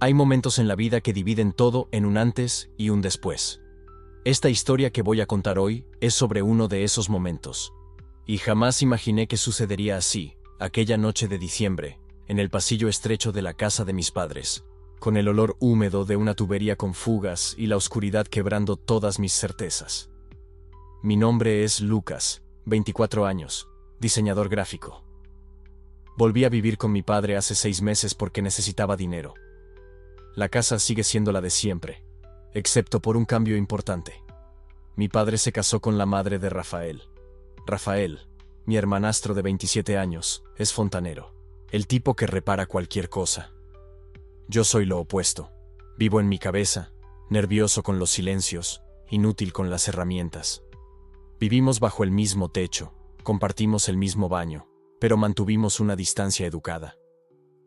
Hay momentos en la vida que dividen todo en un antes y un después. Esta historia que voy a contar hoy es sobre uno de esos momentos. Y jamás imaginé que sucedería así, aquella noche de diciembre, en el pasillo estrecho de la casa de mis padres, con el olor húmedo de una tubería con fugas y la oscuridad quebrando todas mis certezas. Mi nombre es Lucas, 24 años, diseñador gráfico. Volví a vivir con mi padre hace 6 meses porque necesitaba dinero. La casa sigue siendo la de siempre, excepto por un cambio importante. Mi padre se casó con la madre de Rafael. Rafael, mi hermanastro de 27 años, es fontanero, el tipo que repara cualquier cosa. Yo soy lo opuesto. Vivo en mi cabeza, nervioso con los silencios, inútil con las herramientas. Vivimos bajo el mismo techo, compartimos el mismo baño, pero mantuvimos una distancia educada.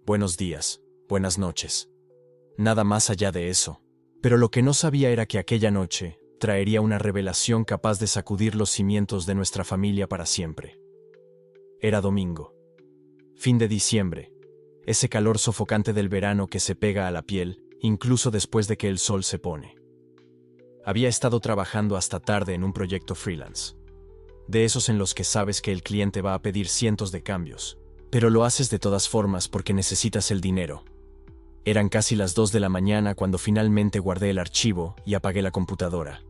Buenos días, buenas noches. Nada más allá de eso. Pero lo que no sabía era que aquella noche traería una revelación capaz de sacudir los cimientos de nuestra familia para siempre. Era domingo. Fin de diciembre. Ese calor sofocante del verano que se pega a la piel, incluso después de que el sol se pone. Había estado trabajando hasta tarde en un proyecto freelance. De esos en los que sabes que el cliente va a pedir cientos de cambios, pero lo haces de todas formas porque necesitas el dinero. Eran casi las 2 de la mañana cuando finalmente guardé el archivo y apagué la computadora.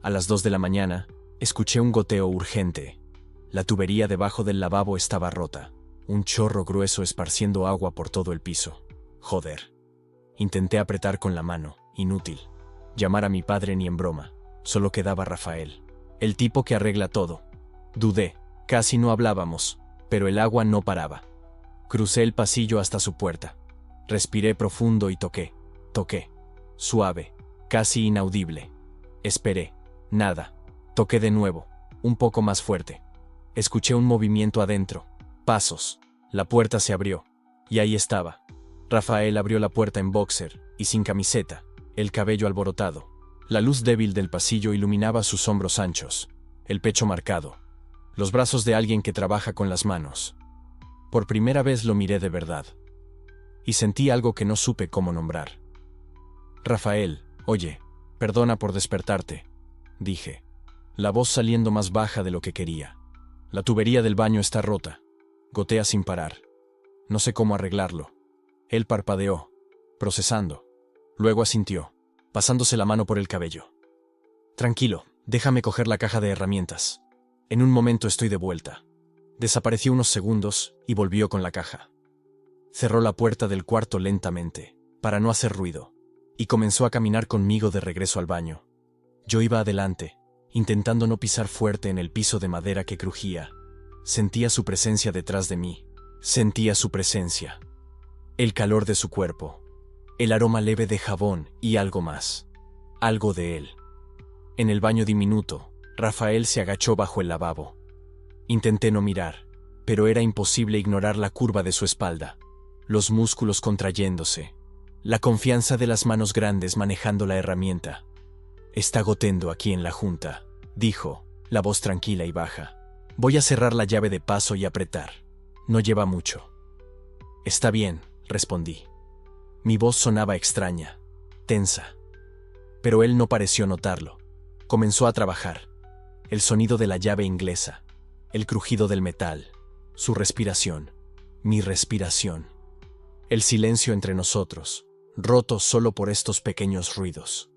A las 2 de la mañana, escuché un goteo urgente. La tubería debajo del lavabo estaba rota, un chorro grueso esparciendo agua por todo el piso. Joder. Intenté apretar con la mano, inútil. Llamar a mi padre ni en broma, solo quedaba Rafael, el tipo que arregla todo. Dudé, casi no hablábamos, pero el agua no paraba. Crucé el pasillo hasta su puerta. Respiré profundo y toqué. Suave, casi inaudible. Esperé. Nada. Toqué de nuevo, un poco más fuerte. Escuché un movimiento adentro. Pasos. La puerta se abrió. Y ahí estaba. Rafael abrió la puerta en boxer y sin camiseta, el cabello alborotado. La luz débil del pasillo iluminaba sus hombros anchos, el pecho marcado, los brazos de alguien que trabaja con las manos. Por primera vez lo miré de verdad. Y sentí algo que no supe cómo nombrar. Rafael, oye, perdona por despertarte, dije, la voz saliendo más baja de lo que quería. La tubería del baño está rota. Gotea sin parar. No sé cómo arreglarlo. Él parpadeó, procesando. Luego asintió, pasándose la mano por el cabello. Tranquilo, déjame coger la caja de herramientas. En un momento estoy de vuelta. Desapareció unos segundos y volvió con la caja. Cerró la puerta del cuarto lentamente, para no hacer ruido, y comenzó a caminar conmigo de regreso al baño. Yo iba adelante, intentando no pisar fuerte en el piso de madera que crujía. Sentía su presencia detrás de mí. Sentía su presencia. El calor de su cuerpo. El aroma leve de jabón y algo más. Algo de él. En el baño diminuto, Rafael se agachó bajo el lavabo. Intenté no mirar, pero era imposible ignorar la curva de su espalda. Los músculos contrayéndose, la confianza de las manos grandes manejando la herramienta. Está goteando aquí en la junta, dijo, la voz tranquila y baja. Voy a cerrar la llave de paso y apretar. No lleva mucho. Está bien, respondí. Mi voz sonaba extraña, tensa. Pero él no pareció notarlo. Comenzó a trabajar. El sonido de la llave inglesa, el crujido del metal, su respiración, mi respiración. El silencio entre nosotros, roto solo por estos pequeños ruidos.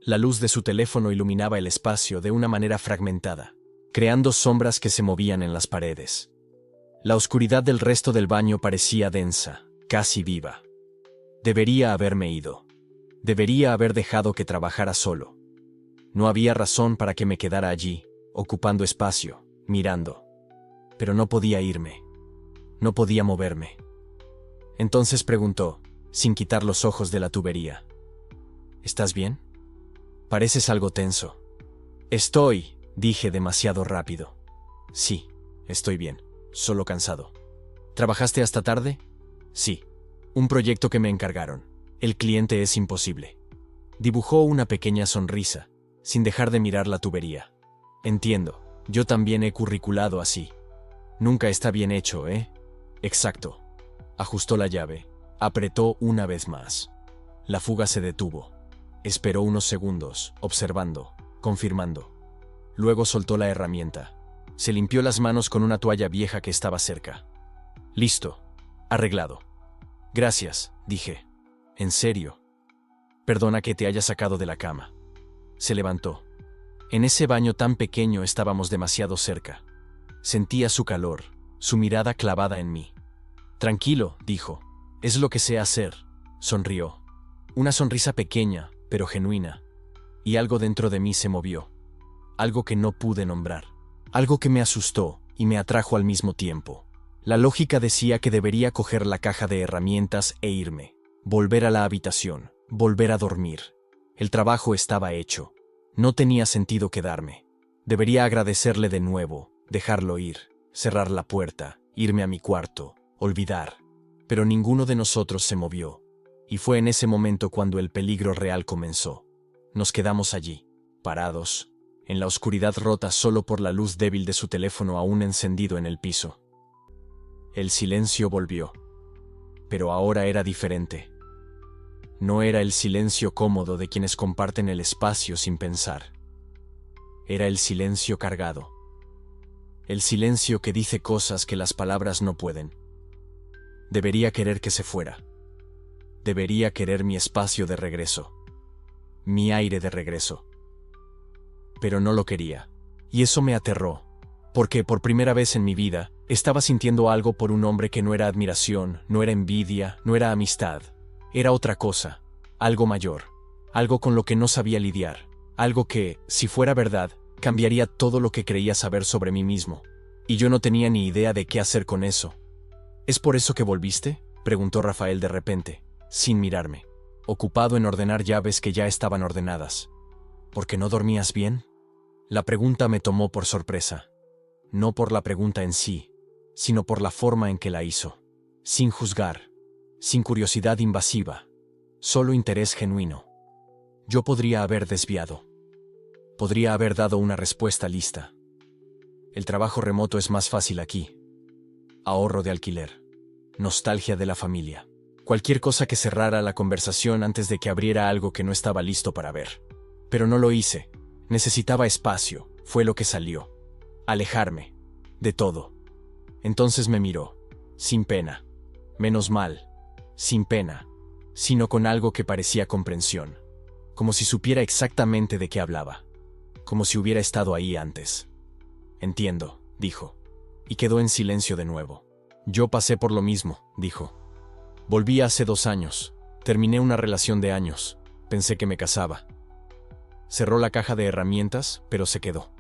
La luz de su teléfono iluminaba el espacio de una manera fragmentada, creando sombras que se movían en las paredes. La oscuridad del resto del baño parecía densa, casi viva. Debería haberme ido. Debería haber dejado que trabajara solo. No había razón para que me quedara allí, ocupando espacio, mirando. Pero no podía irme. No podía moverme. Entonces preguntó, sin quitar los ojos de la tubería. ¿Estás bien? Pareces algo tenso. Estoy, dije demasiado rápido. Sí, estoy bien, solo cansado. ¿Trabajaste hasta tarde? Sí. Un proyecto que me encargaron. El cliente es imposible. Dibujó una pequeña sonrisa, sin dejar de mirar la tubería. Entiendo, yo también he curriculado así. Nunca está bien hecho, ¿eh? Exacto. Ajustó la llave. Apretó una vez más. La fuga se detuvo. Esperó unos segundos, observando, confirmando. Luego soltó la herramienta. Se limpió las manos con una toalla vieja que estaba cerca. Listo. Arreglado. Gracias, dije. ¿En serio? Perdona que te haya sacado de la cama. Se levantó. En ese baño tan pequeño estábamos demasiado cerca. Sentía su calor, su mirada clavada en mí. Tranquilo, dijo. Es lo que sé hacer. Sonrió. Una sonrisa pequeña, pero genuina. Y algo dentro de mí se movió. Algo que no pude nombrar. Algo que me asustó y me atrajo al mismo tiempo. La lógica decía que debería coger la caja de herramientas e irme. Volver a la habitación. Volver a dormir. El trabajo estaba hecho. No tenía sentido quedarme. Debería agradecerle de nuevo, dejarlo ir, cerrar la puerta, irme a mi cuarto, olvidar. Pero ninguno de nosotros se movió. Y fue en ese momento cuando el peligro real comenzó. Nos quedamos allí, parados, en la oscuridad rota solo por la luz débil de su teléfono aún encendido en el piso. El silencio volvió. Pero ahora era diferente. No era el silencio cómodo de quienes comparten el espacio sin pensar. Era el silencio cargado. El silencio que dice cosas que las palabras no pueden. Debería querer que se fuera. Debería querer mi espacio de regreso. Mi aire de regreso. Pero no lo quería. Y eso me aterró. Porque por primera vez en mi vida, estaba sintiendo algo por un hombre que no era admiración, no era envidia, no era amistad. Era otra cosa, algo mayor, algo con lo que no sabía lidiar, algo que, si fuera verdad, cambiaría todo lo que creía saber sobre mí mismo. Y yo no tenía ni idea de qué hacer con eso. ¿Es por eso que volviste?, preguntó Rafael de repente, sin mirarme, ocupado en ordenar llaves que ya estaban ordenadas. ¿Por qué no dormías bien? La pregunta me tomó por sorpresa. No por la pregunta en sí, sino por la forma en que la hizo. Sin juzgar, sin curiosidad invasiva, solo interés genuino. Yo podría haber desviado. Podría haber dado una respuesta lista. El trabajo remoto es más fácil aquí. Ahorro de alquiler. Nostalgia de la familia. Cualquier cosa que cerrara la conversación antes de que abriera algo que no estaba listo para ver. Pero no lo hice. Necesitaba espacio. Fue lo que salió. Alejarme. De todo. Entonces me miró. Sin pena. Menos mal. Sin pena. Sino con algo que parecía comprensión. Como si supiera exactamente de qué hablaba. Como si hubiera estado ahí antes. Entiendo, dijo. Y quedó en silencio de nuevo. Yo pasé por lo mismo, dijo. Volví hace 2 años. Terminé una relación de años. Pensé que me casaba. Cerró la caja de herramientas, pero se quedó.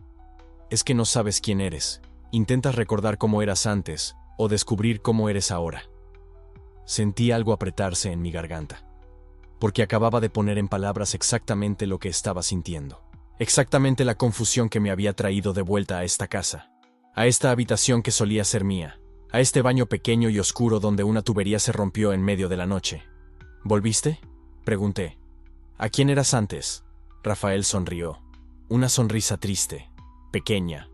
Es que no sabes quién eres. Intentas recordar cómo eras antes, o descubrir cómo eres ahora. Sentí algo apretarse en mi garganta. Porque acababa de poner en palabras exactamente lo que estaba sintiendo. Exactamente la confusión que me había traído de vuelta a esta casa. A esta habitación que solía ser mía. A este baño pequeño y oscuro donde una tubería se rompió en medio de la noche. ¿Volviste?, pregunté. ¿A quién eras antes? Rafael sonrió. Una sonrisa triste, pequeña.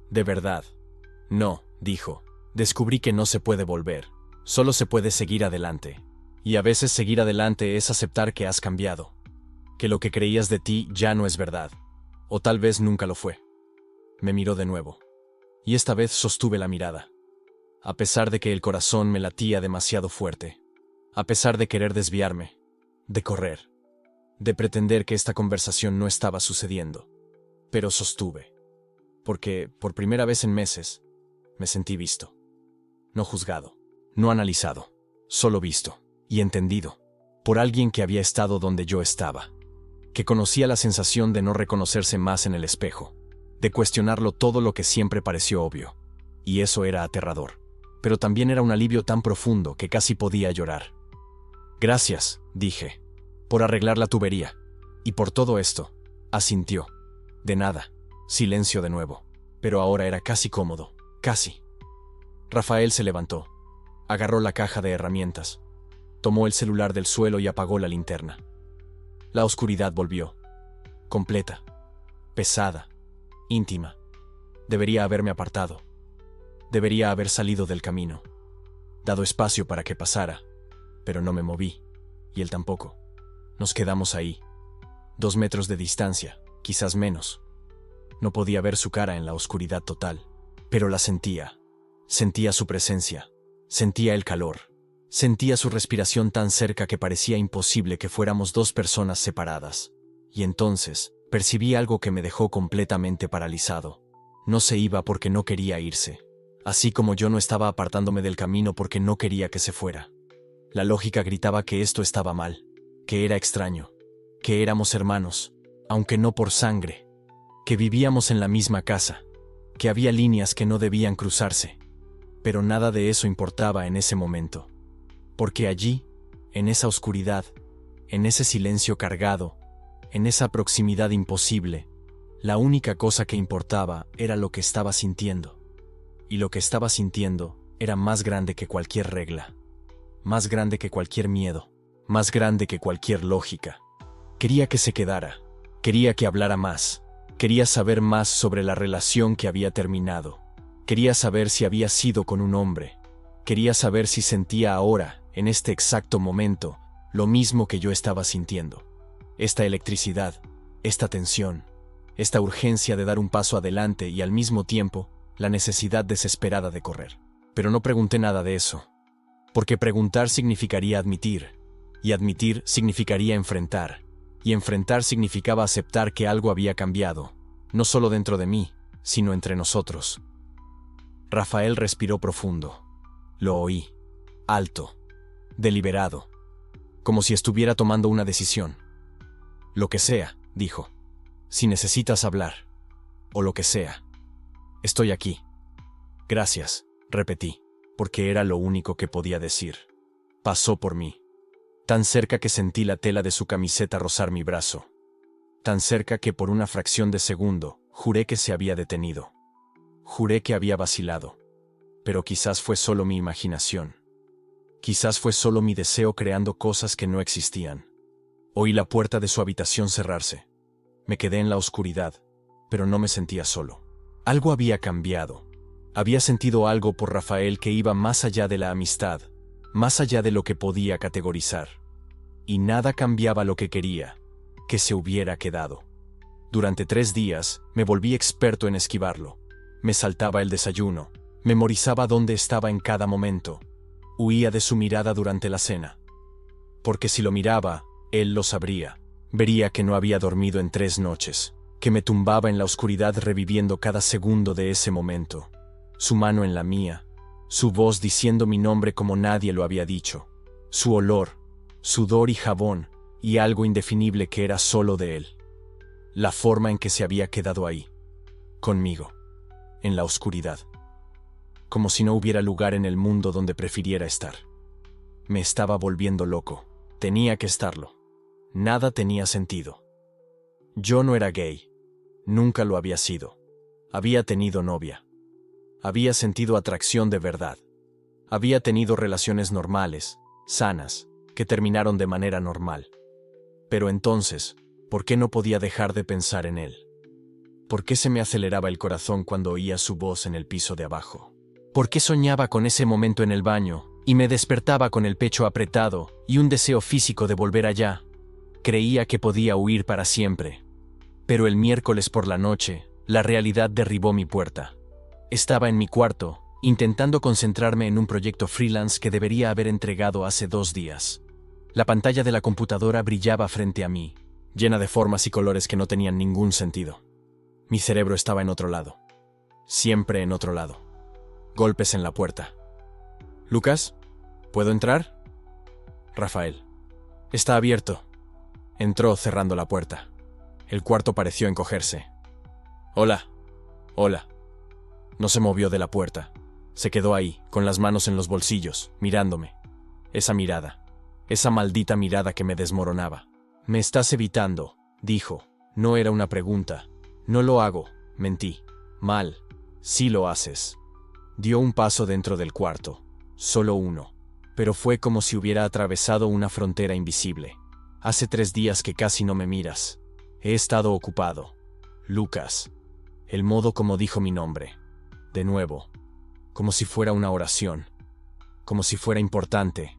De verdad. No, dijo. Descubrí que no se puede volver. Solo se puede seguir adelante. Y a veces seguir adelante es aceptar que has cambiado. Que lo que creías de ti ya no es verdad. O tal vez nunca lo fue. Me miró de nuevo. Y esta vez sostuve la mirada. A pesar de que el corazón me latía demasiado fuerte. A pesar de querer desviarme. De correr. De pretender que esta conversación no estaba sucediendo. Pero sostuve. Porque, por primera vez en meses, me sentí visto. No juzgado. No analizado. Solo visto. Y entendido. Por alguien que había estado donde yo estaba. Que conocía la sensación de no reconocerse más en el espejo. De cuestionarlo todo lo que siempre pareció obvio. Y eso era aterrador. Pero también era un alivio tan profundo que casi podía llorar. Gracias, dije. Por arreglar la tubería. Y por todo esto. Asintió. De nada. Silencio de nuevo. Pero ahora era casi cómodo. Casi. Rafael se levantó. Agarró la caja de herramientas. Tomó el celular del suelo y apagó la linterna. La oscuridad volvió. Completa. Pesada. Íntima. Debería haberme apartado. Debería haber salido del camino. Dado espacio para que pasara. Pero no me moví. Y él tampoco. Nos quedamos ahí. 2 metros de distancia, quizás menos. No podía ver su cara en la oscuridad total, pero la sentía. Sentía su presencia. Sentía el calor. Sentía su respiración tan cerca que parecía imposible que fuéramos 2 personas separadas. Y entonces, percibí algo que me dejó completamente paralizado. No se iba porque no quería irse. Así como yo no estaba apartándome del camino porque no quería que se fuera. La lógica gritaba que esto estaba mal, que era extraño, que éramos hermanos, aunque no por sangre, que vivíamos en la misma casa, que había líneas que no debían cruzarse. Pero nada de eso importaba en ese momento. Porque allí, en esa oscuridad, en ese silencio cargado, en esa proximidad imposible, la única cosa que importaba era lo que estaba sintiendo. Y lo que estaba sintiendo era más grande que cualquier regla, más grande que cualquier miedo, más grande que cualquier lógica. Quería que se quedara, quería que hablara más, quería saber más sobre la relación que había terminado, quería saber si había sido con un hombre, quería saber si sentía ahora, en este exacto momento, lo mismo que yo estaba sintiendo. Esta electricidad, esta tensión, esta urgencia de dar un paso adelante y al mismo tiempo, la necesidad desesperada de correr. Pero no pregunté nada de eso, porque preguntar significaría admitir, y admitir significaría enfrentar, y enfrentar significaba aceptar que algo había cambiado, no solo dentro de mí, sino entre nosotros. Rafael respiró profundo. Lo oí, alto, deliberado, como si estuviera tomando una decisión. Lo que sea, dijo. Si necesitas hablar, o lo que sea. Estoy aquí. Gracias, repetí, porque era lo único que podía decir. Pasó por mí. Tan cerca que sentí la tela de su camiseta rozar mi brazo. Tan cerca que por una fracción de segundo, juré que se había detenido. Juré que había vacilado. Pero quizás fue solo mi imaginación. Quizás fue solo mi deseo creando cosas que no existían. Oí la puerta de su habitación cerrarse. Me quedé en la oscuridad, pero no me sentía solo. Algo había cambiado. Había sentido algo por Rafael que iba más allá de la amistad, más allá de lo que podía categorizar. Y nada cambiaba lo que quería, que se hubiera quedado. Durante 3 días, me volví experto en esquivarlo. Me saltaba el desayuno, memorizaba dónde estaba en cada momento. Huía de su mirada durante la cena. Porque si lo miraba, él lo sabría. Vería que no había dormido en 3 noches, que me tumbaba en la oscuridad reviviendo cada segundo de ese momento. Su mano en la mía, su voz diciendo mi nombre como nadie lo había dicho, su olor, sudor y jabón, y algo indefinible que era solo de él. La forma en que se había quedado ahí, conmigo, en la oscuridad. Como si no hubiera lugar en el mundo donde prefiriera estar. Me estaba volviendo loco, tenía que estarlo. Nada tenía sentido. Yo no era gay. Nunca lo había sido. Había tenido novia. Había sentido atracción de verdad. Había tenido relaciones normales, sanas, que terminaron de manera normal. Pero entonces, ¿por qué no podía dejar de pensar en él? ¿Por qué se me aceleraba el corazón cuando oía su voz en el piso de abajo? ¿Por qué soñaba con ese momento en el baño y me despertaba con el pecho apretado y un deseo físico de volver allá? Creía que podía huir para siempre. Pero el miércoles por la noche, la realidad derribó mi puerta. Estaba en mi cuarto, intentando concentrarme en un proyecto freelance que debería haber entregado hace 2 días. La pantalla de la computadora brillaba frente a mí, llena de formas y colores que no tenían ningún sentido. Mi cerebro estaba en otro lado. Siempre en otro lado. Golpes en la puerta. «¿Lucas? ¿Puedo entrar?» «Rafael. Está abierto». Entró cerrando la puerta. El cuarto pareció encogerse. «Hola. Hola». No se movió de la puerta. Se quedó ahí, con las manos en los bolsillos, mirándome. Esa mirada. Esa maldita mirada que me desmoronaba. «Me estás evitando», dijo. No era una pregunta. «No lo hago», mentí. «Mal. Sí lo haces». Dio un paso dentro del cuarto. Solo uno. Pero fue como si hubiera atravesado una frontera invisible. «Hace 3 días que casi no me miras. He estado ocupado. Lucas». El modo como dijo mi nombre. De nuevo. Como si fuera una oración. Como si fuera importante.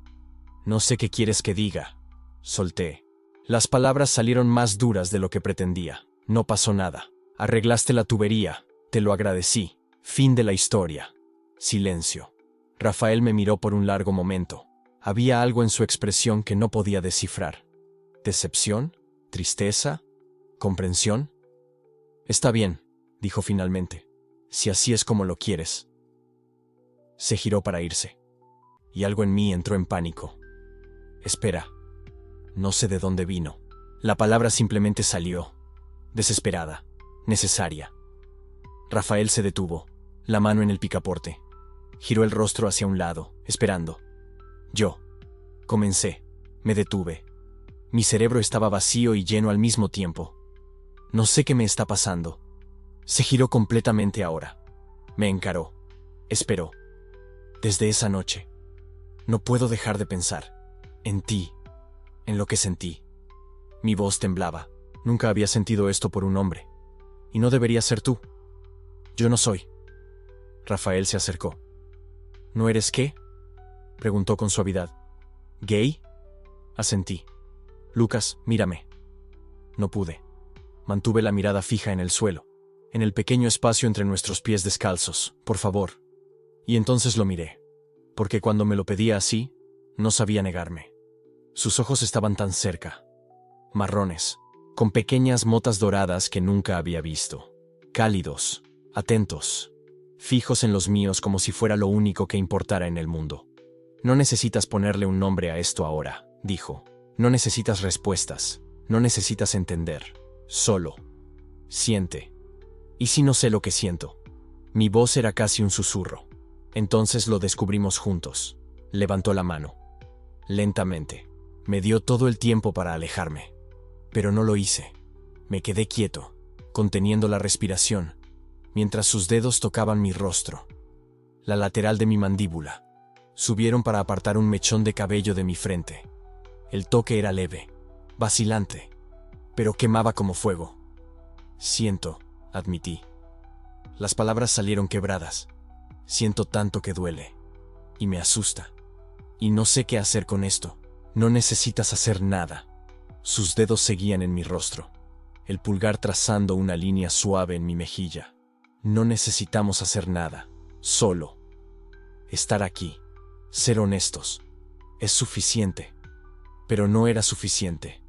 «No sé qué quieres que diga». Solté. Las palabras salieron más duras de lo que pretendía. No pasó nada. Arreglaste la tubería. Te lo agradecí. Fin de la historia. Silencio. Rafael me miró por un largo momento. Había algo en su expresión que no podía descifrar. ¿Decepción? ¿Tristeza? ¿Comprensión? Está bien, dijo finalmente. Si así es como lo quieres. Se giró para irse. Y algo en mí entró en pánico. Espera. No sé de dónde vino. La palabra simplemente salió. Desesperada. Necesaria. Rafael se detuvo, la mano en el picaporte. Giró el rostro hacia un lado, esperando. Yo. Comencé. Me detuve. Mi cerebro estaba vacío y lleno al mismo tiempo. No sé qué me está pasando. Se giró completamente ahora. Me encaró. Esperó. Desde esa noche. No puedo dejar de pensar. En ti. En lo que sentí. Mi voz temblaba. Nunca había sentido esto por un hombre. Y no debería ser tú. Yo no soy. Rafael se acercó. ¿No eres qué? Preguntó con suavidad. ¿Gay? Asentí. Lucas, mírame. No pude. Mantuve la mirada fija en el suelo, en el pequeño espacio entre nuestros pies descalzos. Por favor. Y entonces lo miré. Porque cuando me lo pedía así, no sabía negarme. Sus ojos estaban tan cerca. Marrones, con pequeñas motas doradas que nunca había visto. Cálidos, atentos, fijos en los míos como si fuera lo único que importara en el mundo. No necesitas ponerle un nombre a esto ahora, dijo. No necesitas respuestas, no necesitas entender. Solo. Siente. ¿Y si no sé lo que siento? Mi voz era casi un susurro. Entonces lo descubrimos juntos. Levantó la mano. Lentamente. Me dio todo el tiempo para alejarme. Pero no lo hice. Me quedé quieto, conteniendo la respiración, mientras sus dedos tocaban mi rostro. La lateral de mi mandíbula. Subieron para apartar un mechón de cabello de mi frente. El toque era leve, vacilante, pero quemaba como fuego. Siento, admití. Las palabras salieron quebradas. Siento tanto que duele. Y me asusta. Y no sé qué hacer con esto. No necesitas hacer nada. Sus dedos seguían en mi rostro, el pulgar trazando una línea suave en mi mejilla. No necesitamos hacer nada. Solo estar aquí. Ser honestos. Es suficiente. Pero no era suficiente,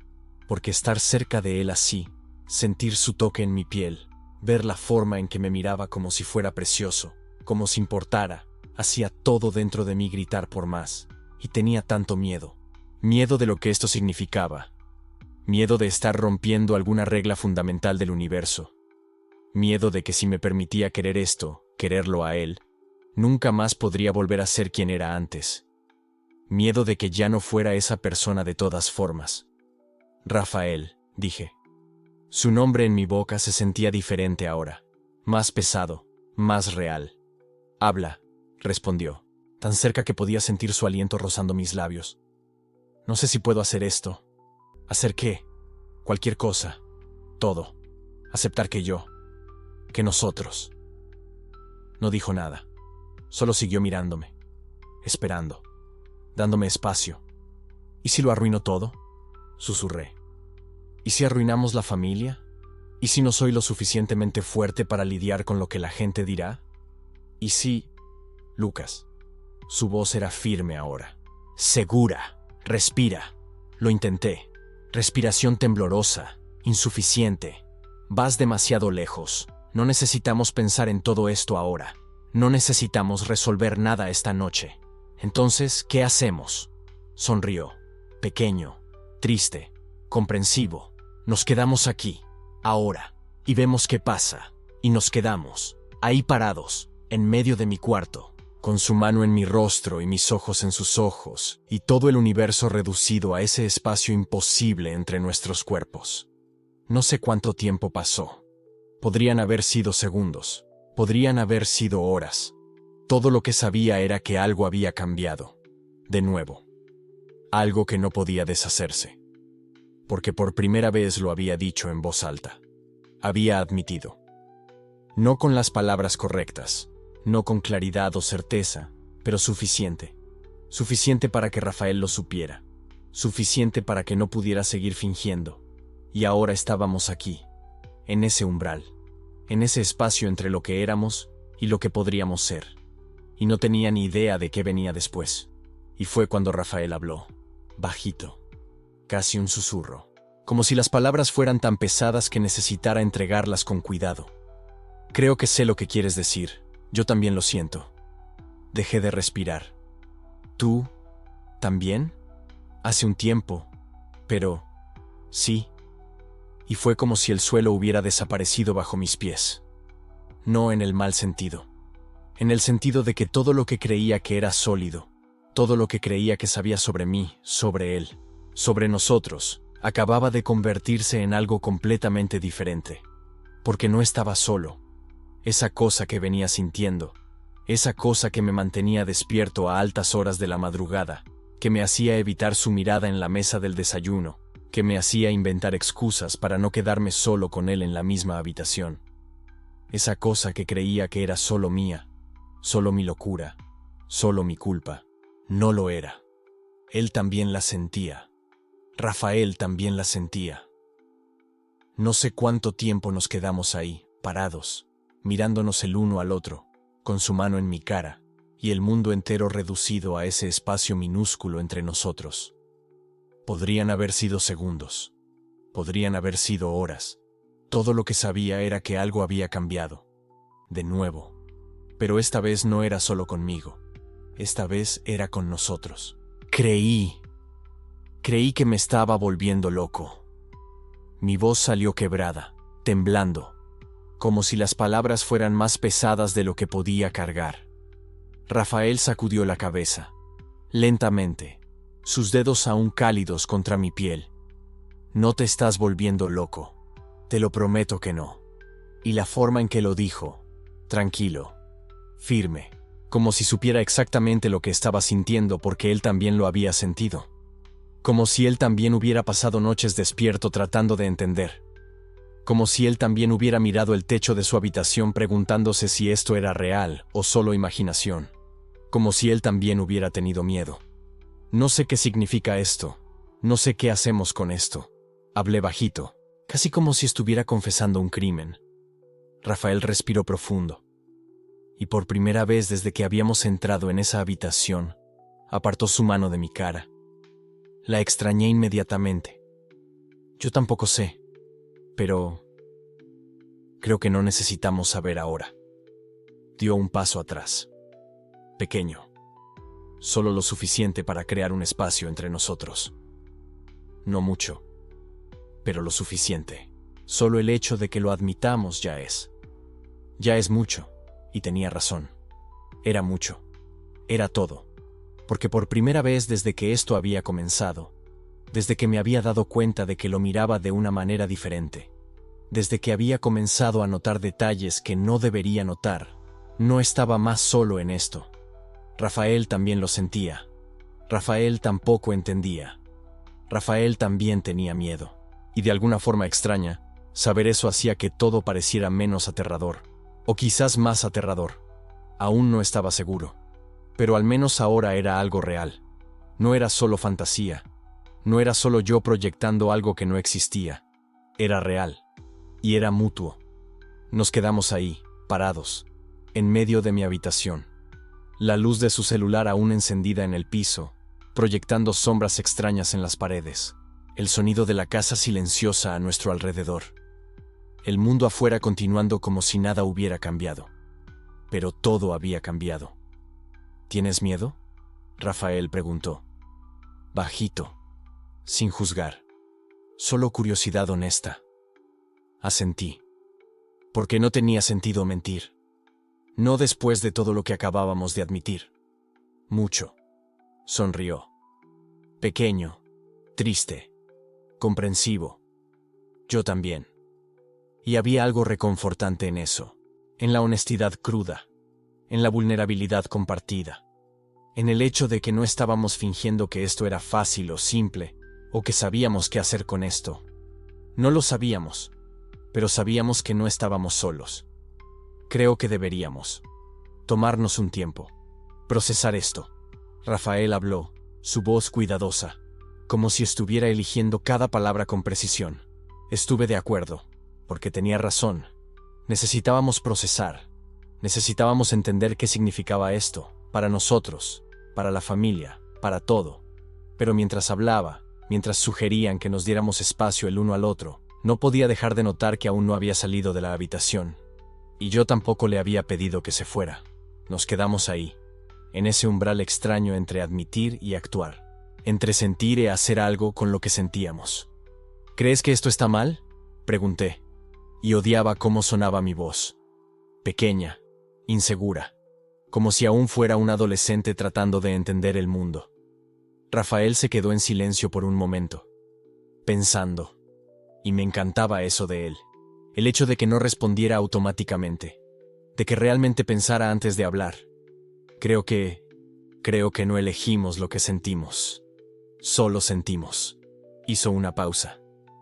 porque estar cerca de él así, sentir su toque en mi piel, ver la forma en que me miraba como si fuera precioso, como si importara, hacía todo dentro de mí gritar por más, y tenía tanto miedo. Miedo de lo que esto significaba. Miedo de estar rompiendo alguna regla fundamental del universo. Miedo de que si me permitía querer esto, quererlo a él, nunca más podría volver a ser quien era antes. Miedo de que ya no fuera esa persona de todas formas. Rafael, dije. Su nombre en mi boca se sentía diferente ahora, más pesado, más real. Habla, respondió, tan cerca que podía sentir su aliento rozando mis labios. No sé si puedo hacer esto. ¿Hacer qué? Cualquier cosa. Todo. Aceptar que nosotros. No dijo nada. Solo siguió mirándome, esperando, dándome espacio. ¿Y si lo arruino todo? Susurré. ¿Y si arruinamos la familia? ¿Y si no soy lo suficientemente fuerte para lidiar con lo que la gente dirá? ¿Y si... Lucas. Su voz era firme ahora. Segura. Respira. Lo intenté. Respiración temblorosa. Insuficiente. Vas demasiado lejos. No necesitamos pensar en todo esto ahora. No necesitamos resolver nada esta noche. Entonces, ¿qué hacemos? Sonrió. Pequeño. Triste. Comprensivo. Nos quedamos aquí. Ahora. Y vemos qué pasa. Y nos quedamos. Ahí parados. En medio de mi cuarto. Con su mano en mi rostro y mis ojos en sus ojos. Y todo el universo reducido a ese espacio imposible entre nuestros cuerpos. No sé cuánto tiempo pasó. Podrían haber sido segundos. Podrían haber sido horas. Todo lo que sabía era que algo había cambiado. De nuevo. Algo que no podía deshacerse. Porque por primera vez lo había dicho en voz alta. Había admitido. No con las palabras correctas, no con claridad o certeza, pero suficiente. Suficiente para que Rafael lo supiera. suficiente para que no pudiera seguir fingiendo. Y ahora estábamos aquí, en ese umbral, en ese espacio entre lo que éramos y lo que podríamos ser. Y no tenía ni idea de qué venía después. Y fue cuando Rafael habló, bajito, casi un susurro, como si las palabras fueran tan pesadas que necesitara entregarlas con cuidado. Creo que sé lo que quieres decir, yo también lo siento. Dejé de respirar. ¿Tú? ¿También? Hace un tiempo, pero... sí. Y fue como si el suelo hubiera desaparecido bajo mis pies. No en el mal sentido. En el sentido de que todo lo que creía que era sólido, todo lo que creía que sabía sobre mí, sobre él, sobre nosotros, acababa de convertirse en algo completamente diferente. Porque no estaba solo. Esa cosa que venía sintiendo, esa cosa que me mantenía despierto a altas horas de la madrugada, que me hacía evitar su mirada en la mesa del desayuno, que me hacía inventar excusas para no quedarme solo con él en la misma habitación. Esa cosa que creía que era solo mía, solo mi locura, solo mi culpa, no lo era. Él también la sentía. Rafael también la sentía. No sé cuánto tiempo nos quedamos ahí, parados, mirándonos el uno al otro, con su mano en mi cara, y el mundo entero reducido a ese espacio minúsculo entre nosotros. Podrían haber sido segundos, podrían haber sido horas. Todo lo que sabía era que algo había cambiado. De nuevo. Pero esta vez no era solo conmigo. Esta vez era con nosotros. Creí que me estaba volviendo loco. Mi voz salió quebrada, temblando, como si las palabras fueran más pesadas de lo que podía cargar. Rafael sacudió la cabeza, lentamente, sus dedos aún cálidos contra mi piel. No te estás volviendo loco. Te lo prometo que no. Y la forma en que lo dijo, tranquilo, firme, como si supiera exactamente lo que estaba sintiendo porque él también lo había sentido. Como si él también hubiera pasado noches despierto tratando de entender. Como si él también hubiera mirado el techo de su habitación preguntándose si esto era real o solo imaginación. Como si él también hubiera tenido miedo. No sé qué significa esto. No sé qué hacemos con esto. Hablé bajito, casi como si estuviera confesando un crimen. Rafael respiró profundo. Y por primera vez desde que habíamos entrado en esa habitación, apartó su mano de mi cara. La extrañé inmediatamente. Yo tampoco sé, pero creo que no necesitamos saber ahora. Dio un paso atrás. Pequeño. Solo lo suficiente para crear un espacio entre nosotros. No mucho, pero lo suficiente. Solo el hecho de que lo admitamos ya es. Ya es mucho, y tenía razón. Era mucho. Era todo. Porque por primera vez desde que esto había comenzado, desde que me había dado cuenta de que lo miraba de una manera diferente, desde que había comenzado a notar detalles que no debería notar, no estaba más solo en esto. Rafael también lo sentía. Rafael tampoco entendía. Rafael también tenía miedo. Y de alguna forma extraña, saber eso hacía que todo pareciera menos aterrador. O quizás más aterrador. Aún no estaba seguro. Pero al menos ahora era algo real. No era solo fantasía. No era solo yo proyectando algo que no existía. Era real. Y era mutuo. Nos quedamos ahí, parados, en medio de mi habitación. La luz de su celular aún encendida en el piso, proyectando sombras extrañas en las paredes. El sonido de la casa silenciosa a nuestro alrededor. El mundo afuera continuando como si nada hubiera cambiado. Pero todo había cambiado. ¿Tienes miedo?, Rafael preguntó. Bajito, sin juzgar. Solo curiosidad honesta. Asentí. Porque no tenía sentido mentir. No después de todo lo que acabábamos de admitir. Mucho. Sonrió. Pequeño, triste, comprensivo. Yo también. Y había algo reconfortante en eso, en la honestidad cruda, en la vulnerabilidad compartida, en el hecho de que no estábamos fingiendo que esto era fácil o simple, o que sabíamos qué hacer con esto. No lo sabíamos, pero sabíamos que no estábamos solos. Creo que deberíamos tomarnos un tiempo, procesar esto. Rafael habló, su voz cuidadosa, como si estuviera eligiendo cada palabra con precisión. Estuve de acuerdo, porque tenía razón. Necesitábamos procesar. Necesitábamos entender qué significaba esto, para nosotros, para la familia, para todo. Pero mientras hablaba, mientras sugerían que nos diéramos espacio el uno al otro, no podía dejar de notar que aún no había salido de la habitación. Y yo tampoco le había pedido que se fuera. Nos quedamos ahí, en ese umbral extraño entre admitir y actuar, entre sentir y hacer algo con lo que sentíamos. ¿Crees que esto está mal?, pregunté, y odiaba cómo sonaba mi voz. Pequeña, insegura, como si aún fuera un adolescente tratando de entender el mundo. Rafael se quedó en silencio por un momento, pensando, y me encantaba eso de él, el hecho de que no respondiera automáticamente, de que realmente pensara antes de hablar. Creo que no elegimos lo que sentimos, solo sentimos. Hizo una pausa,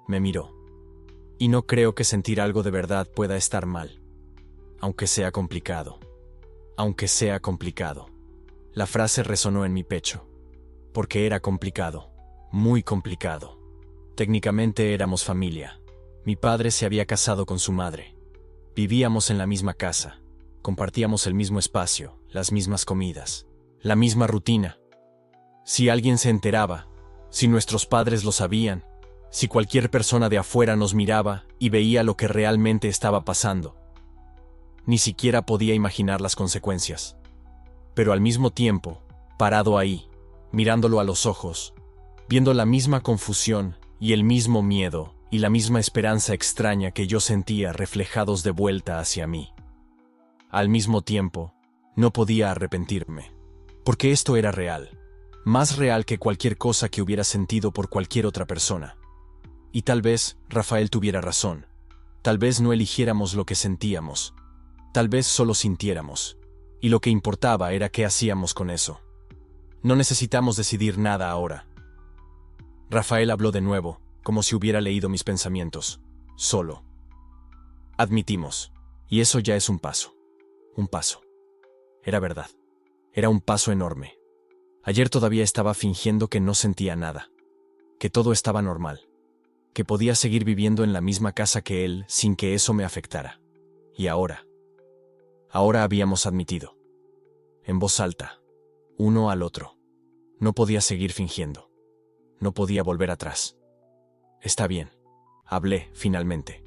me miró. Y no creo que sentir algo de verdad pueda estar mal, aunque sea complicado. Aunque sea complicado. La frase resonó en mi pecho, porque era complicado, muy complicado. Técnicamente éramos familia. Mi padre se había casado con su madre. Vivíamos en la misma casa, compartíamos el mismo espacio, las mismas comidas, la misma rutina. Si alguien se enteraba, si nuestros padres lo sabían, si cualquier persona de afuera nos miraba y veía lo que realmente estaba pasando, ni siquiera podía imaginar las consecuencias. Pero al mismo tiempo, parado ahí, mirándolo a los ojos, viendo la misma confusión y el mismo miedo y la misma esperanza extraña que yo sentía reflejados de vuelta hacia mí. Al mismo tiempo, no podía arrepentirme, porque esto era real, más real que cualquier cosa que hubiera sentido por cualquier otra persona. Y tal vez Rafael tuviera razón, tal vez no eligiéramos lo que sentíamos, tal vez solo sintiéramos, y lo que importaba era qué hacíamos con eso. No necesitamos decidir nada ahora. Rafael habló de nuevo, como si hubiera leído mis pensamientos, solo. Admitimos, y eso ya es un paso. Un paso. Era verdad. Era un paso enorme. Ayer todavía estaba fingiendo que no sentía nada, que todo estaba normal, que podía seguir viviendo en la misma casa que él sin que eso me afectara. Y ahora habíamos admitido, en voz alta, uno al otro. No podía seguir fingiendo. No podía volver atrás. Está bien, hablé finalmente,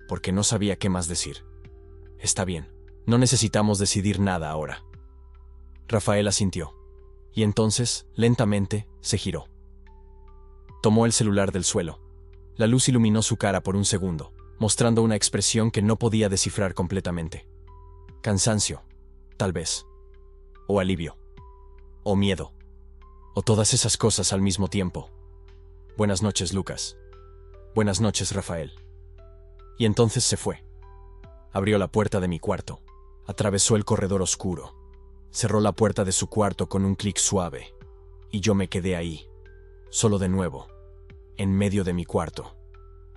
porque no sabía qué más decir. Está bien, no necesitamos decidir nada ahora. Rafael asintió, y entonces, lentamente, se giró. Tomó el celular del suelo. La luz iluminó su cara por un segundo, mostrando una expresión que no podía descifrar completamente. Cansancio, tal vez. O alivio. O miedo. O todas esas cosas al mismo tiempo. Buenas noches, Lucas. Buenas noches, Rafael. Y entonces se fue. Abrió la puerta de mi cuarto. Atravesó el corredor oscuro. Cerró la puerta de su cuarto con un clic suave. Y yo me quedé ahí. Solo de nuevo. En medio de mi cuarto.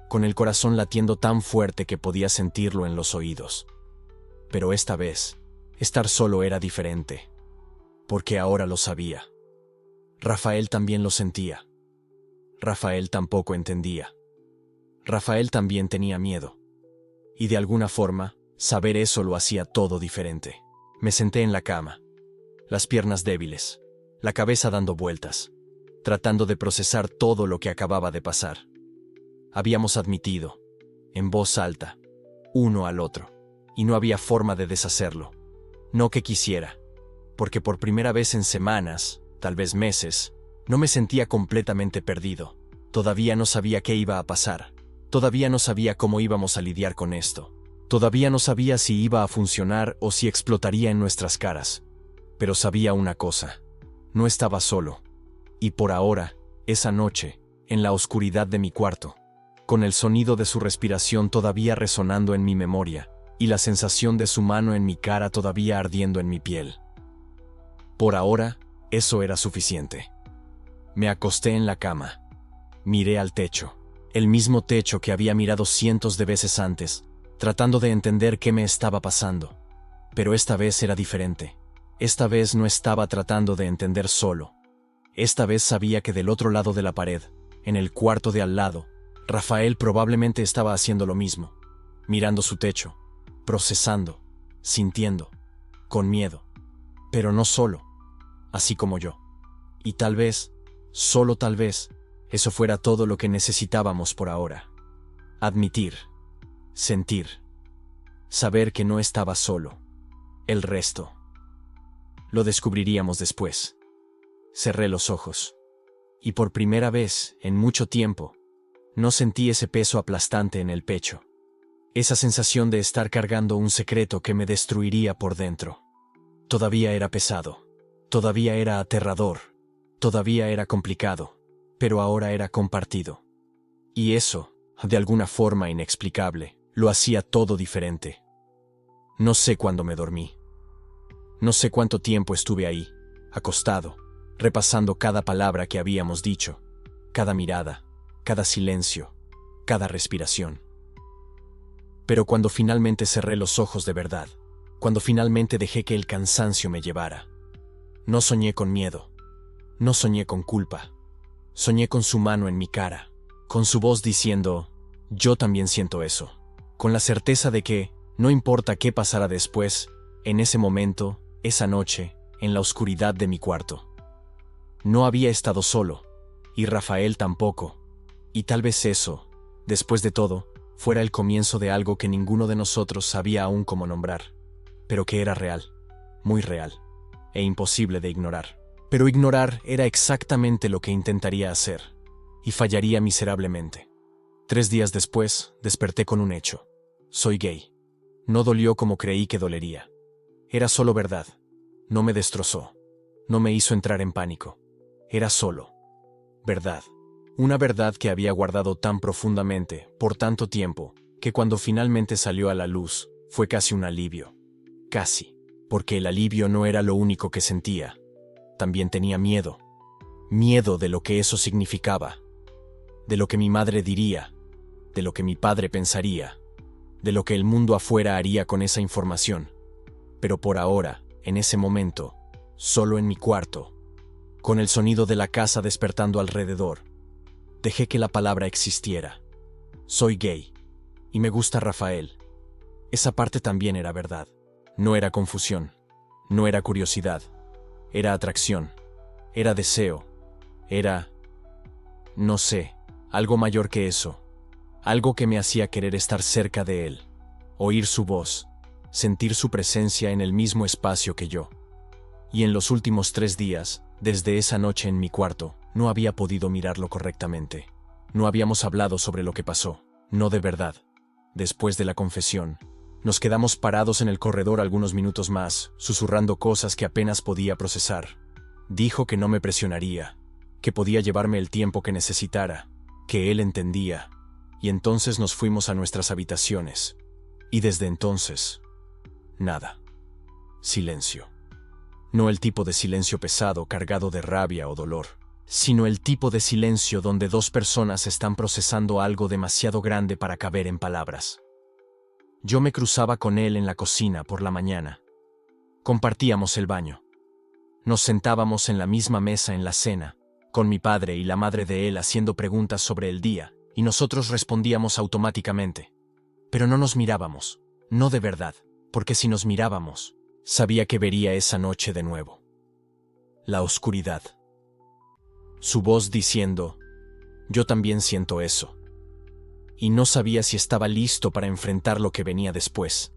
Con el corazón latiendo tan fuerte que podía sentirlo en los oídos. Pero esta vez, estar solo era diferente. Porque ahora lo sabía. Rafael también lo sentía. Rafael tampoco entendía. Rafael también tenía miedo. Y de alguna forma, saber eso lo hacía todo diferente. Me senté en la cama, las piernas débiles, la cabeza dando vueltas, tratando de procesar todo lo que acababa de pasar. Habíamos admitido, en voz alta, uno al otro, y no había forma de deshacerlo. No que quisiera, porque por primera vez en semanas, tal vez meses, no me sentía completamente perdido. Todavía no sabía qué iba a pasar. Todavía no sabía cómo íbamos a lidiar con esto. Todavía no sabía si iba a funcionar o si explotaría en nuestras caras. Pero sabía una cosa. No estaba solo. Y por ahora, esa noche, en la oscuridad de mi cuarto, con el sonido de su respiración todavía resonando en mi memoria, y la sensación de su mano en mi cara todavía ardiendo en mi piel. Por ahora, eso era suficiente. Me acosté en la cama. Miré al techo, el mismo techo que había mirado cientos de veces antes, tratando de entender qué me estaba pasando. Pero esta vez era diferente. Esta vez no estaba tratando de entender solo. Esta vez sabía que del otro lado de la pared, en el cuarto de al lado, Rafael probablemente estaba haciendo lo mismo, mirando su techo, procesando, sintiendo, con miedo. Pero no solo, así como yo. Y tal vez, solo tal vez, eso fuera todo lo que necesitábamos por ahora. Admitir, sentir, saber que no estaba solo. El resto lo descubriríamos después. Cerré los ojos. Y por primera vez, en mucho tiempo, no sentí ese peso aplastante en el pecho. Esa sensación de estar cargando un secreto que me destruiría por dentro. Todavía era pesado. Todavía era aterrador. Todavía era complicado. Pero ahora era compartido. Y eso, de alguna forma inexplicable, lo hacía todo diferente. No sé cuándo me dormí. No sé cuánto tiempo estuve ahí, acostado, repasando cada palabra que habíamos dicho, cada mirada, cada silencio, cada respiración. Pero cuando finalmente cerré los ojos de verdad, cuando finalmente dejé que el cansancio me llevara, no soñé con miedo, no soñé con culpa, soñé con su mano en mi cara, con su voz diciendo, yo también siento eso, con la certeza de que, no importa qué pasara después, en ese momento, esa noche, en la oscuridad de mi cuarto. No había estado solo, y Rafael tampoco, y tal vez eso, después de todo, fuera el comienzo de algo que ninguno de nosotros sabía aún cómo nombrar, pero que era real, muy real, e imposible de ignorar. Pero ignorar era exactamente lo que intentaría hacer, y fallaría miserablemente. 3 días después, desperté con un hecho. Soy gay. No dolió como creí que dolería. Era solo verdad. No me destrozó. No me hizo entrar en pánico. Era solo verdad. Una verdad que había guardado tan profundamente, por tanto tiempo, que cuando finalmente salió a la luz, fue casi un alivio. Casi. Porque el alivio no era lo único que sentía. También tenía miedo. Miedo de lo que eso significaba. De lo que mi madre diría. De lo que mi padre pensaría. De lo que el mundo afuera haría con esa información. Pero por ahora, en ese momento, solo en mi cuarto, con el sonido de la casa despertando alrededor, dejé que la palabra existiera. Soy gay. Y me gusta Rafael. Esa parte también era verdad. No era confusión. No era curiosidad. Era atracción. Era deseo. Era, no sé, algo mayor que eso. Algo que me hacía querer estar cerca de él. Oír su voz. Sentir su presencia en el mismo espacio que yo. Y en los últimos 3 días, desde esa noche en mi cuarto, no había podido mirarlo correctamente. No habíamos hablado sobre lo que pasó, no de verdad. Después de la confesión, nos quedamos parados en el corredor algunos minutos más, susurrando cosas que apenas podía procesar. Dijo que no me presionaría, que podía llevarme el tiempo que necesitara, que él entendía. Y entonces nos fuimos a nuestras habitaciones. Y desde entonces, nada. Silencio. No el tipo de silencio pesado cargado de rabia o dolor, sino el tipo de silencio donde 2 personas están procesando algo demasiado grande para caber en palabras. Yo me cruzaba con él en la cocina por la mañana. Compartíamos el baño. Nos sentábamos en la misma mesa en la cena, con mi padre y la madre de él haciendo preguntas sobre el día, y nosotros respondíamos automáticamente. Pero no nos mirábamos, no de verdad, porque si nos mirábamos, sabía que vería esa noche de nuevo. La oscuridad. Su voz diciendo, yo también siento eso. Y no sabía si estaba listo para enfrentar lo que venía después.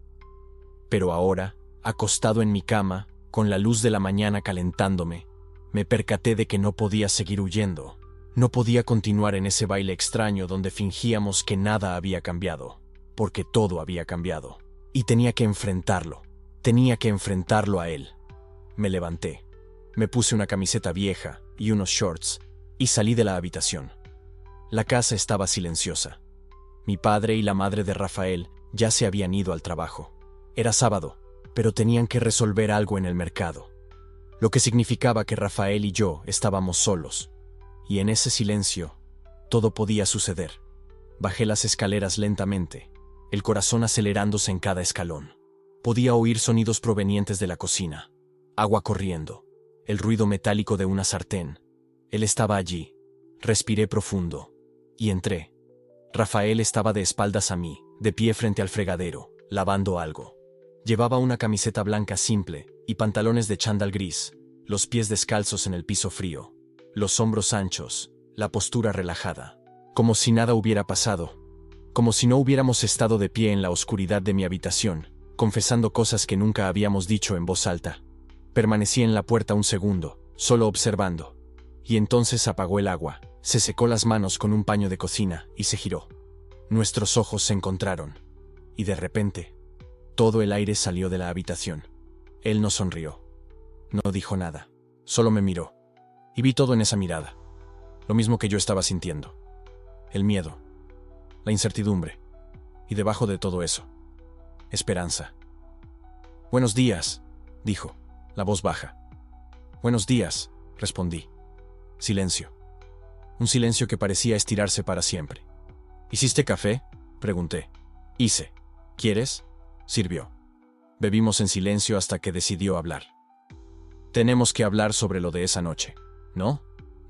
Pero ahora, acostado en mi cama, con la luz de la mañana calentándome, me percaté de que no podía seguir huyendo. No podía continuar en ese baile extraño donde fingíamos que nada había cambiado, porque todo había cambiado. Y tenía que enfrentarlo. Tenía que enfrentarlo a él. Me levanté. Me puse una camiseta vieja y unos shorts, y salí de la habitación. La casa estaba silenciosa. Mi padre y la madre de Rafael ya se habían ido al trabajo. Era sábado, pero tenían que resolver algo en el mercado, lo que significaba que Rafael y yo estábamos solos. Y en ese silencio, todo podía suceder. Bajé las escaleras lentamente, el corazón acelerándose en cada escalón. Podía oír sonidos provenientes de la cocina, agua corriendo, el ruido metálico de una sartén, Él estaba allí. Respiré profundo. Y entré. Rafael estaba de espaldas a mí, de pie frente al fregadero, lavando algo. Llevaba una camiseta blanca simple y pantalones de chándal gris, los pies descalzos en el piso frío, los hombros anchos, la postura relajada, como si nada hubiera pasado, como si no hubiéramos estado de pie en la oscuridad de mi habitación, confesando cosas que nunca habíamos dicho en voz alta. Permanecí en la puerta un segundo, solo observando, y entonces apagó el agua, se secó las manos con un paño de cocina y se giró. Nuestros ojos se encontraron, y de repente, todo el aire salió de la habitación. Él no sonrió. No dijo nada. Solo me miró. Y vi todo en esa mirada. Lo mismo que yo estaba sintiendo. El miedo. La incertidumbre. Y debajo de todo eso, esperanza. «Buenos días», dijo, la voz baja. «Buenos días», respondí. Silencio. Un silencio que parecía estirarse para siempre. «¿Hiciste café?», pregunté. «Hice. ¿Quieres?», sirvió. Bebimos en silencio hasta que decidió hablar. «Tenemos que hablar sobre lo de esa noche, ¿no?».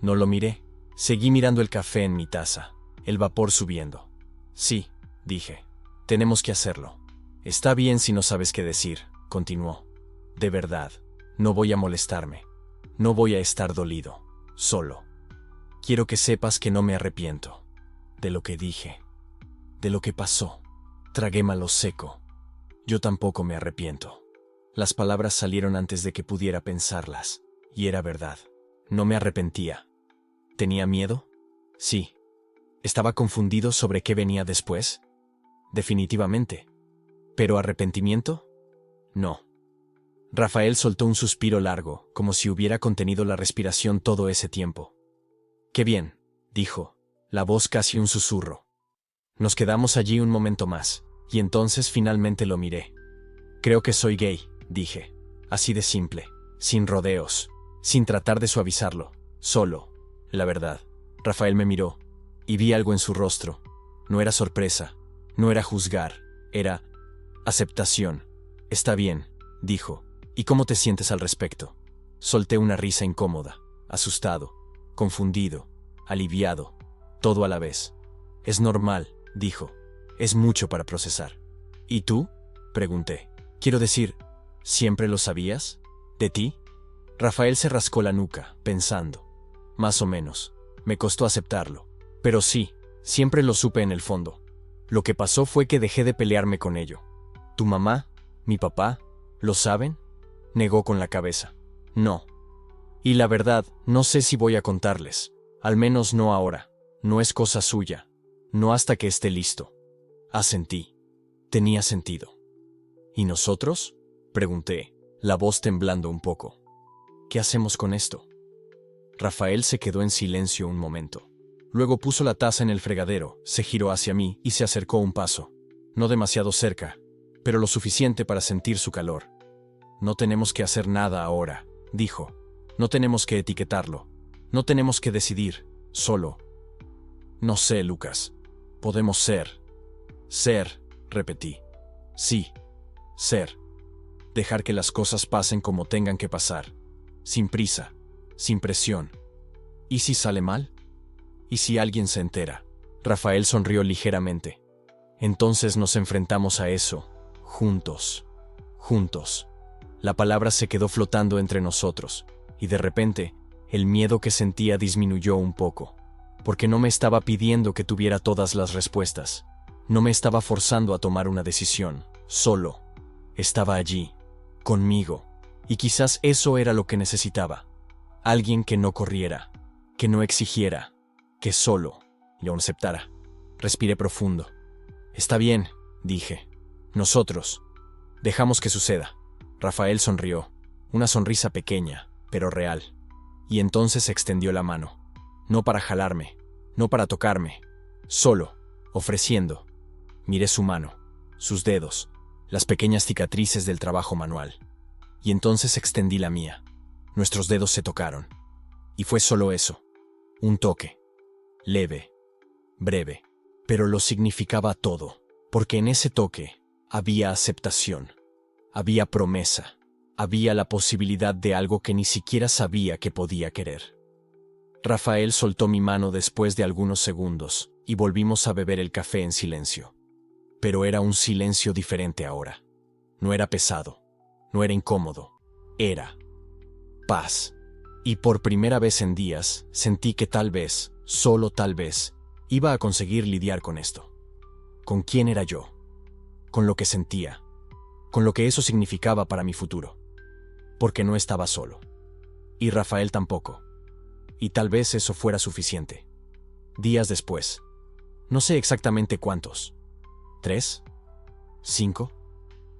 No lo miré. Seguí mirando el café en mi taza, el vapor subiendo. «Sí», dije. «Tenemos que hacerlo». «Está bien si no sabes qué decir», continuó. «De verdad, no voy a molestarme. No voy a estar dolido. Solo. Quiero que sepas que no me arrepiento. De lo que dije. De lo que pasó. Tragué malo seco. Yo tampoco me arrepiento». Las palabras salieron antes de que pudiera pensarlas. Y era verdad. No me arrepentía. ¿Tenía miedo? Sí. ¿Estaba confundido sobre qué venía después? Definitivamente. ¿Pero arrepentimiento? No. Rafael soltó un suspiro largo, como si hubiera contenido la respiración todo ese tiempo. «Qué bien», dijo, la voz casi un susurro. Nos quedamos allí un momento más, y entonces finalmente lo miré. «Creo que soy gay», dije. Así de simple, sin rodeos, sin tratar de suavizarlo, solo, la verdad. Rafael me miró, y vi algo en su rostro. No era sorpresa, no era juzgar, era aceptación. «Está bien», dijo. «¿Y cómo te sientes al respecto?». Solté una risa incómoda, asustado, confundido, aliviado, todo a la vez. «Es normal», dijo. «Es mucho para procesar». «¿Y tú?», pregunté. «Quiero decir, ¿siempre lo sabías? ¿De ti?». Rafael se rascó la nuca, pensando. «Más o menos. Me costó aceptarlo. Pero sí, siempre lo supe en el fondo. Lo que pasó fue que dejé de pelearme con ello». «¿Tu mamá? ¿Mi papá? ¿Lo saben?». Negó con la cabeza. «No. Y la verdad, no sé si voy a contarles. Al menos no ahora. No es cosa suya. No hasta que esté listo». Asentí. Tenía sentido. «¿Y nosotros?», pregunté, la voz temblando un poco. «¿Qué hacemos con esto?». Rafael se quedó en silencio un momento. Luego puso la taza en el fregadero, se giró hacia mí y se acercó un paso. No demasiado cerca, pero lo suficiente para sentir su calor. «No tenemos que hacer nada ahora», dijo. «No tenemos que etiquetarlo. No tenemos que decidir, solo». «No sé, Lucas. Podemos ser». «Ser», repetí. «Sí, ser. Dejar que las cosas pasen como tengan que pasar. Sin prisa, sin presión. ¿Y si sale mal? ¿Y si alguien se entera?». Rafael sonrió ligeramente. «Entonces nos enfrentamos a eso, juntos. Juntos». La palabra se quedó flotando entre nosotros, y de repente, el miedo que sentía disminuyó un poco, porque no me estaba pidiendo que tuviera todas las respuestas. No me estaba forzando a tomar una decisión, solo. Estaba allí, conmigo, y quizás eso era lo que necesitaba. Alguien que no corriera, que no exigiera, que solo lo aceptara. Respiré profundo. «Está bien», dije. «Nosotros. Dejamos que suceda». Rafael sonrió, una sonrisa pequeña, pero real. Y entonces extendió la mano. No para jalarme, no para tocarme, solo, ofreciendo. Miré su mano, sus dedos, las pequeñas cicatrices del trabajo manual. Y entonces extendí la mía. Nuestros dedos se tocaron. Y fue solo eso, un toque. Leve, breve, pero lo significaba todo, porque en ese toque había aceptación. Había promesa, había la posibilidad de algo que ni siquiera sabía que podía querer. Rafael soltó mi mano después de algunos segundos y volvimos a beber el café en silencio. Pero era un silencio diferente ahora. No era pesado, no era incómodo, era paz. Y por primera vez en días sentí que tal vez, solo tal vez, iba a conseguir lidiar con esto. ¿Con quién era yo? Con lo que sentía, con lo que eso significaba para mi futuro. Porque no estaba solo. Y Rafael tampoco. Y tal vez eso fuera suficiente. Días después, no sé exactamente cuántos, 3, 5,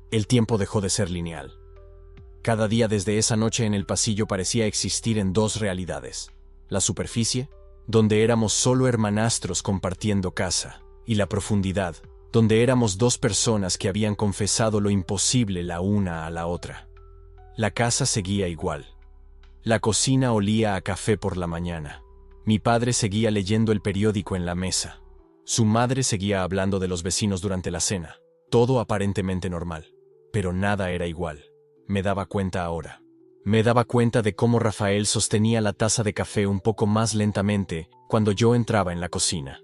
el tiempo dejó de ser lineal. Cada día desde esa noche en el pasillo parecía existir en dos realidades. La superficie, donde éramos solo hermanastros compartiendo casa, y la profundidad, donde éramos dos personas que habían confesado lo imposible la una a la otra. La casa seguía igual. La cocina olía a café por la mañana. Mi padre seguía leyendo el periódico en la mesa. Su madre seguía hablando de los vecinos durante la cena. Todo aparentemente normal. Pero nada era igual. Me daba cuenta ahora. Me daba cuenta de cómo Rafael sostenía la taza de café un poco más lentamente cuando yo entraba en la cocina.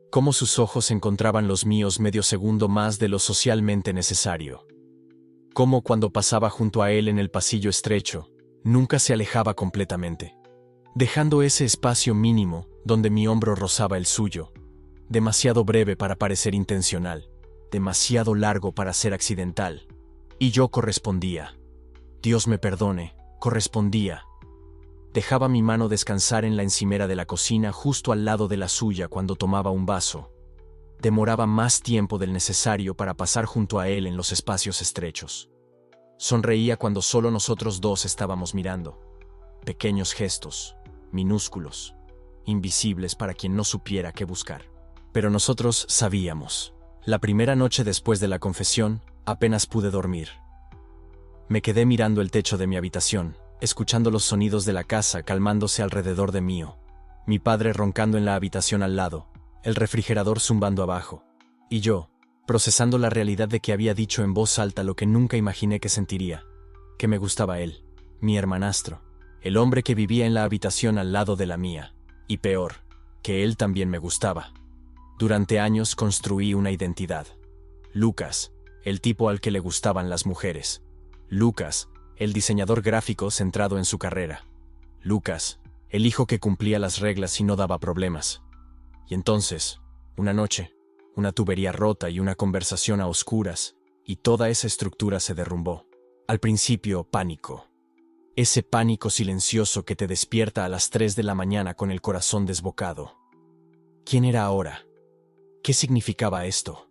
Cómo sus ojos encontraban los míos medio segundo más de lo socialmente necesario. Cómo cuando pasaba junto a él en el pasillo estrecho, nunca se alejaba completamente, dejando ese espacio mínimo donde mi hombro rozaba el suyo, demasiado breve para parecer intencional, demasiado largo para ser accidental. Y yo correspondía. Dios me perdone, correspondía. Dejaba mi mano descansar en la encimera de la cocina justo al lado de la suya cuando tomaba un vaso. Demoraba más tiempo del necesario para pasar junto a él en los espacios estrechos. Sonreía cuando solo nosotros dos estábamos mirando. Pequeños gestos, minúsculos, invisibles para quien no supiera qué buscar. Pero nosotros sabíamos. La primera noche después de la confesión, apenas pude dormir. Me quedé mirando el techo de mi habitación, escuchando los sonidos de la casa calmándose alrededor de mí. Mi padre roncando en la habitación al lado, el refrigerador zumbando abajo, y yo, procesando la realidad de que había dicho en voz alta lo que nunca imaginé que sentiría, que me gustaba él, mi hermanastro, el hombre que vivía en la habitación al lado de la mía, y peor, que él también me gustaba. Durante años construí una identidad. Lucas, el tipo al que le gustaban las mujeres. Lucas, el diseñador gráfico centrado en su carrera. Lucas, el hijo que cumplía las reglas y no daba problemas. Y entonces, una noche, una tubería rota y una conversación a oscuras, y toda esa estructura se derrumbó. Al principio, pánico. Ese pánico silencioso que te despierta a las 3 de la mañana con el corazón desbocado. ¿Quién era ahora? ¿Qué significaba esto?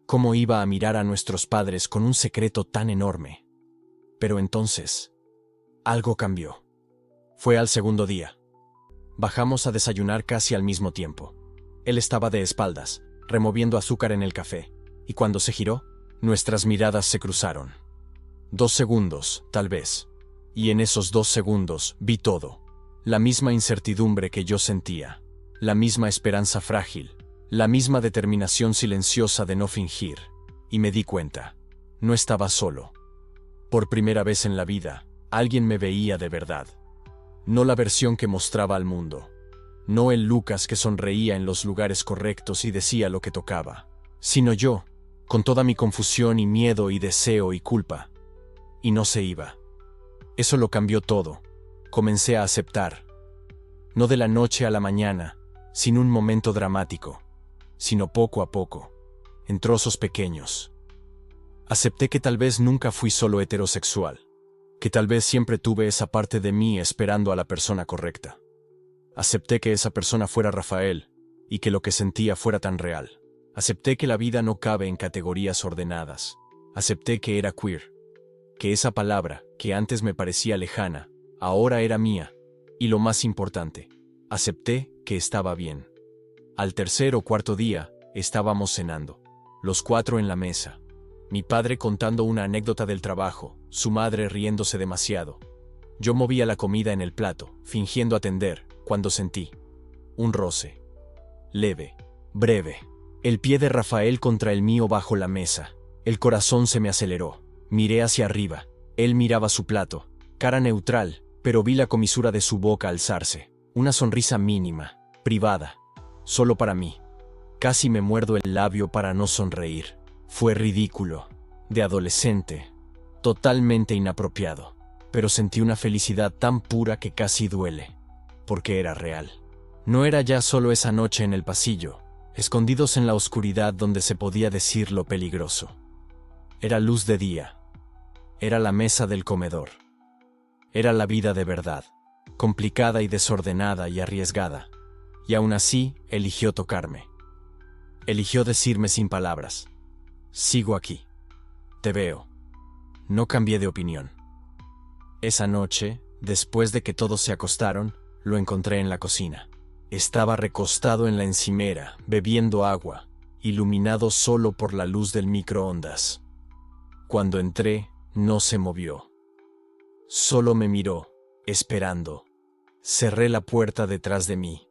¿Cómo iba a mirar a nuestros padres con un secreto tan enorme? Pero entonces, algo cambió. Fue al segundo día. Bajamos a desayunar casi al mismo tiempo. Él estaba de espaldas, removiendo azúcar en el café, y cuando se giró, nuestras miradas se cruzaron. 2 segundos, tal vez. Y en esos 2 segundos vi todo. La misma incertidumbre que yo sentía, la misma esperanza frágil, la misma determinación silenciosa de no fingir. Y me di cuenta. No estaba solo. Por primera vez en la vida, alguien me veía de verdad. No la versión que mostraba al mundo. No el Lucas que sonreía en los lugares correctos y decía lo que tocaba. Sino yo, con toda mi confusión y miedo y deseo y culpa. Y no se iba. Eso lo cambió todo. Comencé a aceptar. No de la noche a la mañana, sin un momento dramático, sino poco a poco, en trozos pequeños. Acepté que tal vez nunca fui solo heterosexual, que tal vez siempre tuve esa parte de mí esperando a la persona correcta. Acepté que esa persona fuera Rafael, y que lo que sentía fuera tan real. Acepté que la vida no cabe en categorías ordenadas. Acepté que era queer, que esa palabra, que antes me parecía lejana, ahora era mía, y lo más importante, acepté que estaba bien. Al tercer o cuarto día, estábamos cenando, los 4 en la mesa. Mi padre contando una anécdota del trabajo, su madre riéndose demasiado. Yo movía la comida en el plato, fingiendo atender, cuando sentí un roce. Leve, breve. El pie de Rafael contra el mío bajo la mesa. El corazón se me aceleró. Miré hacia arriba. Él miraba su plato, cara neutral, pero vi la comisura de su boca alzarse. Una sonrisa mínima, privada, solo para mí. Casi me muerdo el labio para no sonreír. Fue ridículo, de adolescente, totalmente inapropiado, pero sentí una felicidad tan pura que casi duele, porque era real. No era ya solo esa noche en el pasillo, escondidos en la oscuridad donde se podía decir lo peligroso. Era luz de día. Era la mesa del comedor. Era la vida de verdad, complicada y desordenada y arriesgada. Y aún así, eligió tocarme. Eligió decirme sin palabras: sigo aquí. Te veo. No cambié de opinión. Esa noche, después de que todos se acostaron, lo encontré en la cocina. Estaba recostado en la encimera, bebiendo agua, iluminado solo por la luz del microondas. Cuando entré, no se movió. Solo me miró, esperando. Cerré la puerta detrás de mí.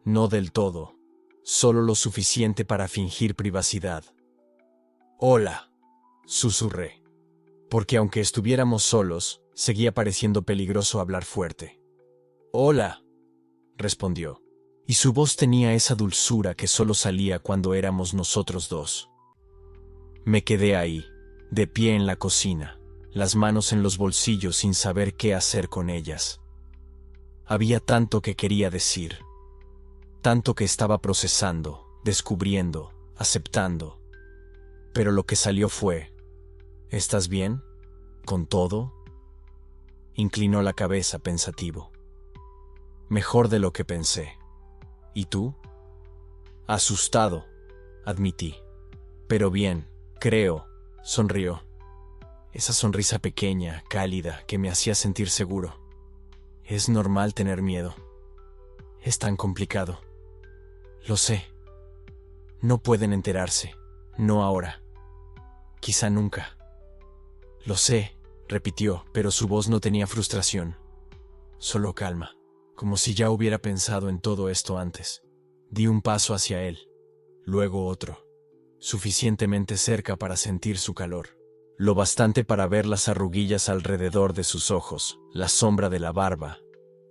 No del todo, solo lo suficiente para fingir privacidad. «Hola», susurré, porque aunque estuviéramos solos, seguía pareciendo peligroso hablar fuerte. «Hola», respondió, y su voz tenía esa dulzura que solo salía cuando éramos nosotros dos. Me quedé ahí, de pie en la cocina, las manos en los bolsillos sin saber qué hacer con ellas. Había tanto que quería decir, tanto que estaba procesando, descubriendo, aceptando. Pero lo que salió fue: «¿Estás bien? ¿Con todo?» Inclinó la cabeza pensativo. «Mejor de lo que pensé. ¿Y tú?» «Asustado», admití. «Pero bien, creo», sonrió. Esa sonrisa pequeña, cálida, que me hacía sentir seguro. Es normal tener miedo. Es tan complicado. Lo sé. No pueden enterarse. No ahora. Quizá nunca. Lo sé, repitió, pero su voz no tenía frustración. Solo calma, como si ya hubiera pensado en todo esto antes. Di un paso hacia él, luego otro, suficientemente cerca para sentir su calor. Lo bastante para ver las arruguillas alrededor de sus ojos, la sombra de la barba,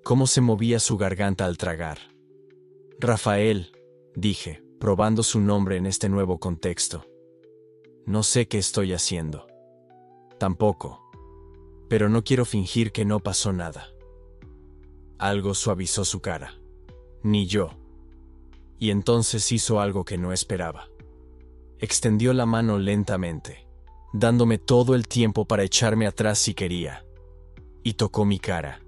cómo se movía su garganta al tragar. «Rafael», dije, probando su nombre en este nuevo contexto. «No sé qué estoy haciendo». «Tampoco. Pero no quiero fingir que no pasó nada». Algo suavizó su cara. Ni yo. Y entonces hizo algo que no esperaba. Extendió la mano lentamente, dándome todo el tiempo para echarme atrás si quería. Y tocó mi cara.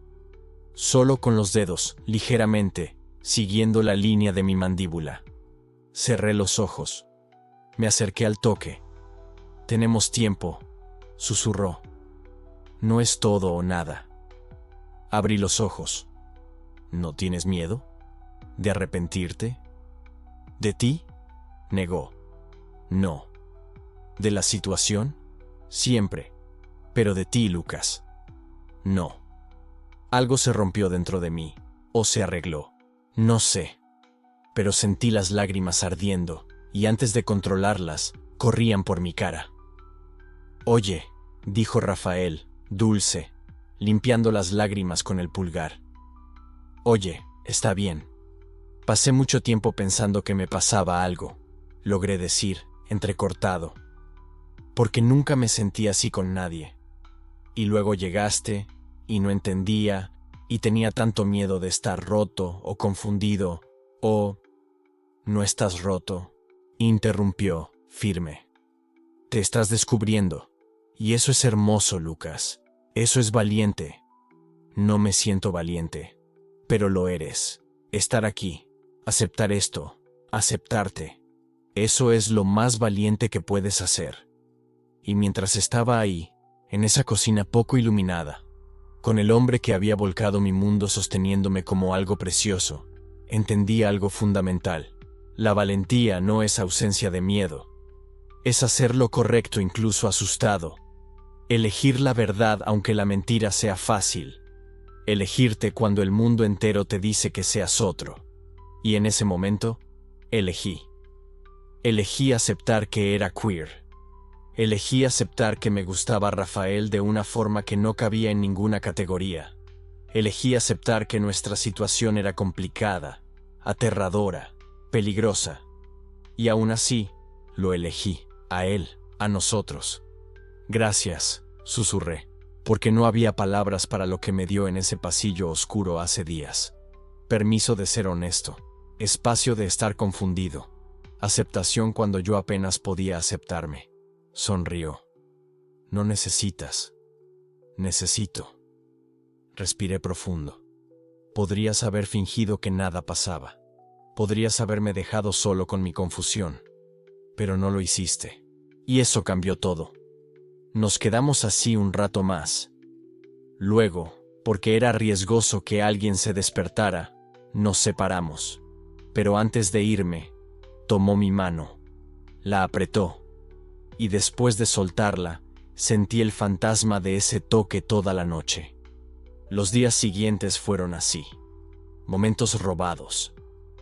Solo con los dedos, ligeramente, siguiendo la línea de mi mandíbula. Cerré los ojos. Me acerqué al toque. «Tenemos tiempo», susurró. «No es todo o nada». Abrí los ojos. «¿No tienes miedo? ¿De arrepentirte? ¿De ti?», negó. «No». «¿De la situación?» «Siempre. Pero de ti, Lucas». «No». Algo se rompió dentro de mí, o se arregló. No sé. Pero sentí las lágrimas ardiendo, y antes de controlarlas, corrían por mi cara. «Oye», dijo Rafael, dulce, limpiando las lágrimas con el pulgar. «Oye, está bien. Pasé mucho tiempo pensando que me pasaba algo», logré decir, entrecortado. «Porque nunca me sentí así con nadie. Y luego llegaste, y no entendía, y tenía tanto miedo de estar roto o confundido, o...». «No estás roto», interrumpió, firme. «Te estás descubriendo. Y eso es hermoso, Lucas. Eso es valiente». «No me siento valiente. Pero lo eres. Estar aquí, aceptar esto, aceptarte. Eso es lo más valiente que puedes hacer». Y mientras estaba ahí, en esa cocina poco iluminada, con el hombre que había volcado mi mundo sosteniéndome como algo precioso, entendí algo fundamental. La valentía no es ausencia de miedo. Es hacer lo correcto incluso asustado. Elegir la verdad aunque la mentira sea fácil. Elegirte cuando el mundo entero te dice que seas otro. Y en ese momento, elegí. Elegí aceptar que era queer. Elegí aceptar que me gustaba Rafael de una forma que no cabía en ninguna categoría. Elegí aceptar que nuestra situación era complicada, aterradora, peligrosa. Y aún así, lo elegí, a él, a nosotros. Gracias, susurré, porque no había palabras para lo que me dio en ese pasillo oscuro hace días. Permiso de ser honesto, espacio de estar confundido, aceptación cuando yo apenas podía aceptarme. Sonrió. No necesitas. Necesito. Respiré profundo. Podrías haber fingido que nada pasaba. Podrías haberme dejado solo con mi confusión. Pero no lo hiciste. Y eso cambió todo. Nos quedamos así un rato más. Luego, porque era riesgoso que alguien se despertara, nos separamos. Pero antes de irme, tomó mi mano. La apretó. Y después de soltarla, sentí el fantasma de ese toque toda la noche. Los días siguientes fueron así. Momentos robados.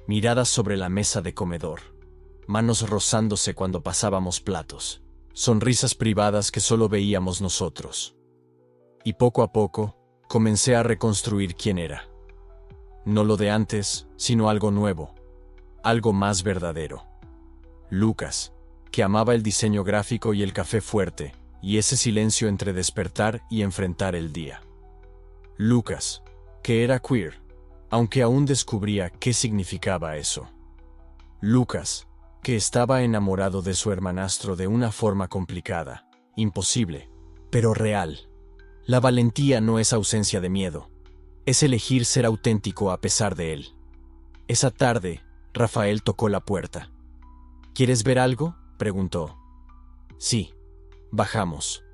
Miradas sobre la mesa de comedor. Manos rozándose cuando pasábamos platos. Sonrisas privadas que solo veíamos nosotros. Y poco a poco, comencé a reconstruir quién era. No lo de antes, sino algo nuevo. Algo más verdadero. Lucas, que amaba el diseño gráfico y el café fuerte, y ese silencio entre despertar y enfrentar el día. Lucas, que era queer, aunque aún descubría qué significaba eso. Lucas, que estaba enamorado de su hermanastro de una forma complicada, imposible, pero real. La valentía no es ausencia de miedo, es elegir ser auténtico a pesar de él. Esa tarde, Rafael tocó la puerta. ¿Quieres ver algo?, preguntó. Sí. Bajamos.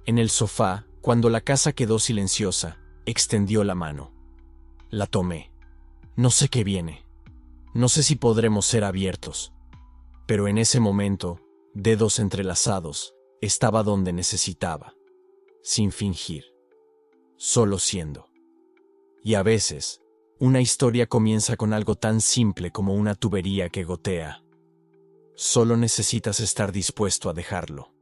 En el sofá, cuando la casa quedó silenciosa, extendió la mano. La tomé. No sé qué viene. No sé si podremos ser abiertos. Pero en ese momento, dedos entrelazados, estaba donde necesitaba. Sin fingir. Solo siendo. Y a veces, una historia comienza con algo tan simple como una tubería que gotea. Solo necesitas estar dispuesto a dejarlo.